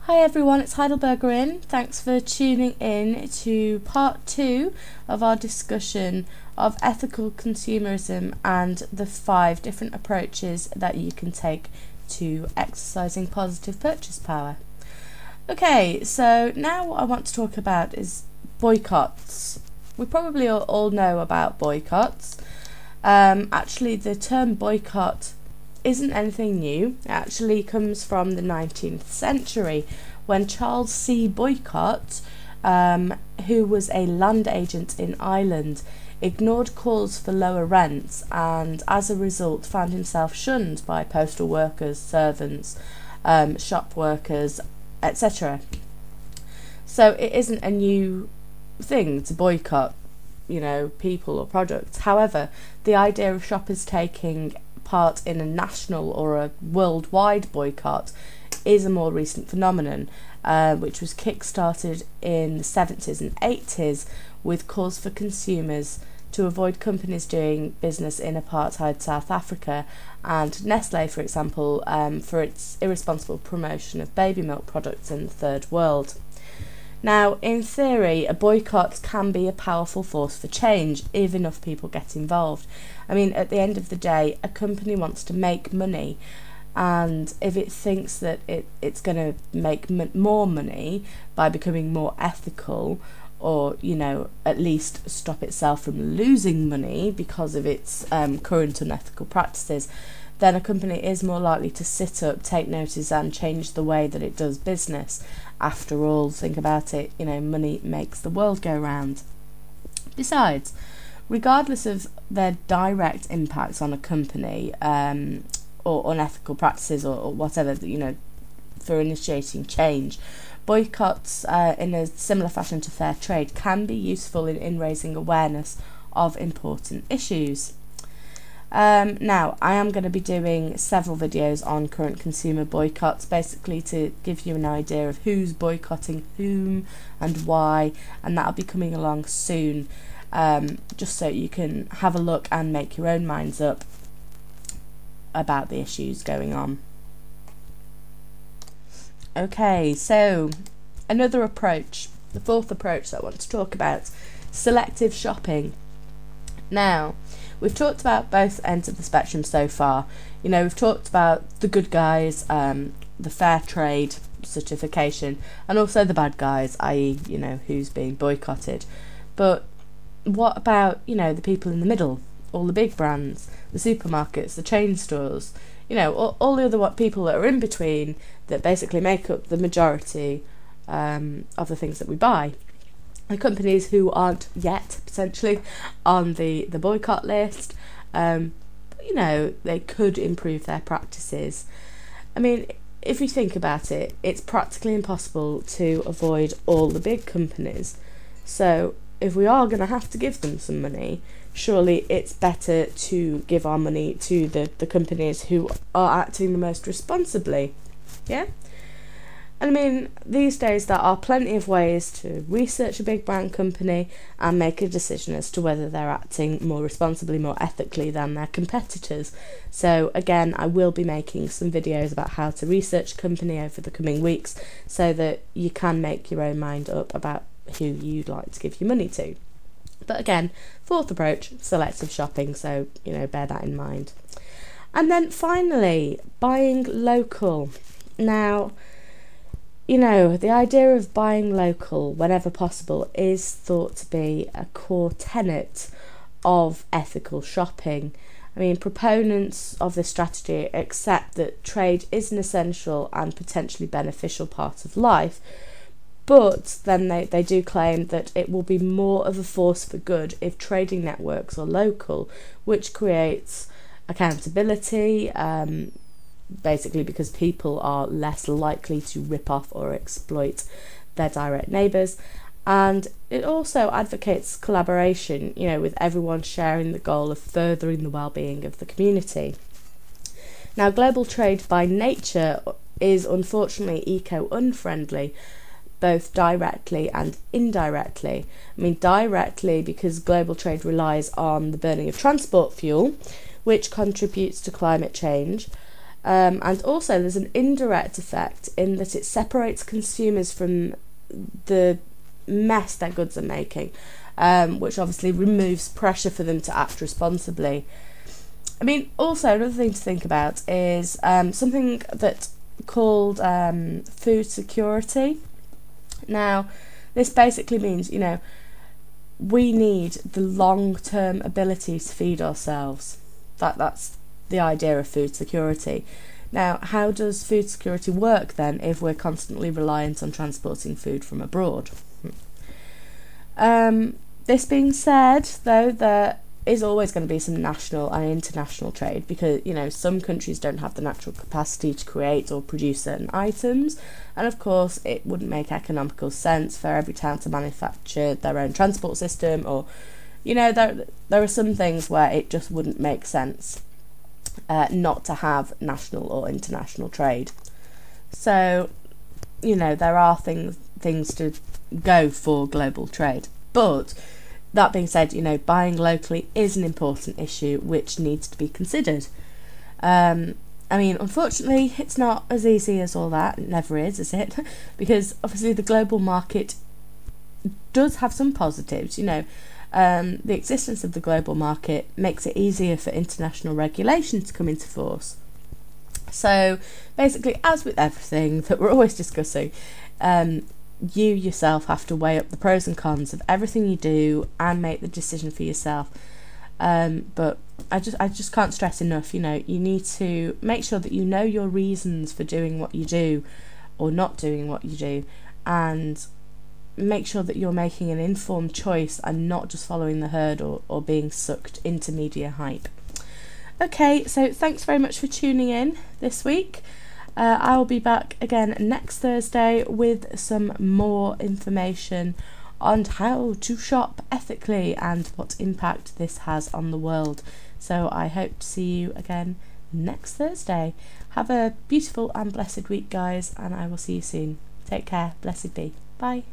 Hi everyone, it's Heidelbergerin. Thanks for tuning in to part 2 of our discussion of ethical consumerism and the 5 different approaches that you can take to exercising positive purchase power. Okay, so now what I want to talk about is boycotts. We probably all know about boycotts. Actually, the term boycott isn't anything new. It actually comes from the 19th century when Charles C. Boycott, who was a land agent in Ireland, ignored calls for lower rents and as a result found himself shunned by postal workers, servants, shop workers, etc. So it isn't a new thing to boycott, people or products. However, the idea of shoppers taking part in a national or a worldwide boycott is a more recent phenomenon, which was kick-started in the 70s and 80s with calls for consumers to avoid companies doing business in apartheid South Africa and Nestlé, for example, for its irresponsible promotion of baby milk products in the third world. Now, in theory, a boycott can be a powerful force for change if enough people get involved. I mean, at the end of the day, a company wants to make money, and if it thinks that it's going to make more money by becoming more ethical, or, at least stop itself from losing money because of its current unethical practices, then a company is more likely to sit up, take notice and change the way that it does business. After all, think about it, money makes the world go round. Besides, regardless of their direct impacts on a company or unethical practices or whatever, for initiating change, boycotts in a similar fashion to fair trade can be useful in raising awareness of important issues. Now, I am going to be doing several videos on current consumer boycotts, basically to give you an idea of who's boycotting whom and why, and that'll be coming along soon, just so you can have a look and make your own minds up about the issues going on. Okay, so another approach, the fourth approach that I want to talk about, selective shopping. Now, we've talked about both ends of the spectrum so far. We've talked about the good guys, the fair trade certification, and also the bad guys, i.e., who's being boycotted. But what about, the people in the middle, all the big brands, the supermarkets, the chain stores, all the other people that are in between that basically make up the majority of the things that we buy? The companies who aren't yet potentially on the boycott list, they could improve their practices. I mean, if you think about it, it's practically impossible to avoid all the big companies. So if we are going to have to give them some money, surely it's better to give our money to the companies who are acting the most responsibly. Yeah? And I mean, these days there are plenty of ways to research a big brand company and make a decision as to whether they're acting more responsibly, more ethically than their competitors. So again, I will be making some videos about how to research a company over the coming weeks so that you can make your own mind up about who you'd like to give your money to. But again, fourth approach, selective shopping, so, bear that in mind. And then finally, buying local. Now, the idea of buying local whenever possible is thought to be a core tenet of ethical shopping. I mean, proponents of this strategy accept that trade is an essential and potentially beneficial part of life, but then they do claim that it will be more of a force for good if trading networks are local, which creates accountability, basically because people are less likely to rip off or exploit their direct neighbours. And it also advocates collaboration, with everyone sharing the goal of furthering the well-being of the community. Now, global trade by nature is unfortunately eco-unfriendly, both directly and indirectly. I mean, directly because global trade relies on the burning of transport fuel, which contributes to climate change, And also there's an indirect effect in that it separates consumers from the mess their goods are making, which obviously removes pressure for them to act responsibly. I mean, also another thing to think about is something that called food security. Now, this basically means, you know, we need the long-term ability to feed ourselves. That's the idea of food security. Now, how does food security work then if we're constantly reliant on transporting food from abroad? This being said, though, there is always going to be some national and international trade because, you know, some countries don't have the natural capacity to create or produce certain items, and of course it wouldn't make economical sense for every town to manufacture their own transport system, or, you know, there are some things where it just wouldn't make sense not to have national or international trade. So, you know, there are things to go for global trade. But that being said, you know, buying locally is an important issue which needs to be considered. I mean, unfortunately, it's not as easy as all that. It never is it? Because obviously the global market does have some positives, you know. The existence of the global market makes it easier for international regulation to come into force. So basically, as with everything that we're always discussing, you yourself have to weigh up the pros and cons of everything you do and make the decision for yourself. But I just can't stress enough, you know, you need to make sure that you know your reasons for doing what you do or not doing what you do, and make sure that you're making an informed choice and not just following the herd or being sucked into media hype. Okay, so thanks very much for tuning in this week. I will be back again next Thursday with some more information on how to shop ethically and what impact this has on the world. So I hope to see you again next Thursday. Have a beautiful and blessed week, guys, and I will see you soon. Take care. Blessed be. Bye.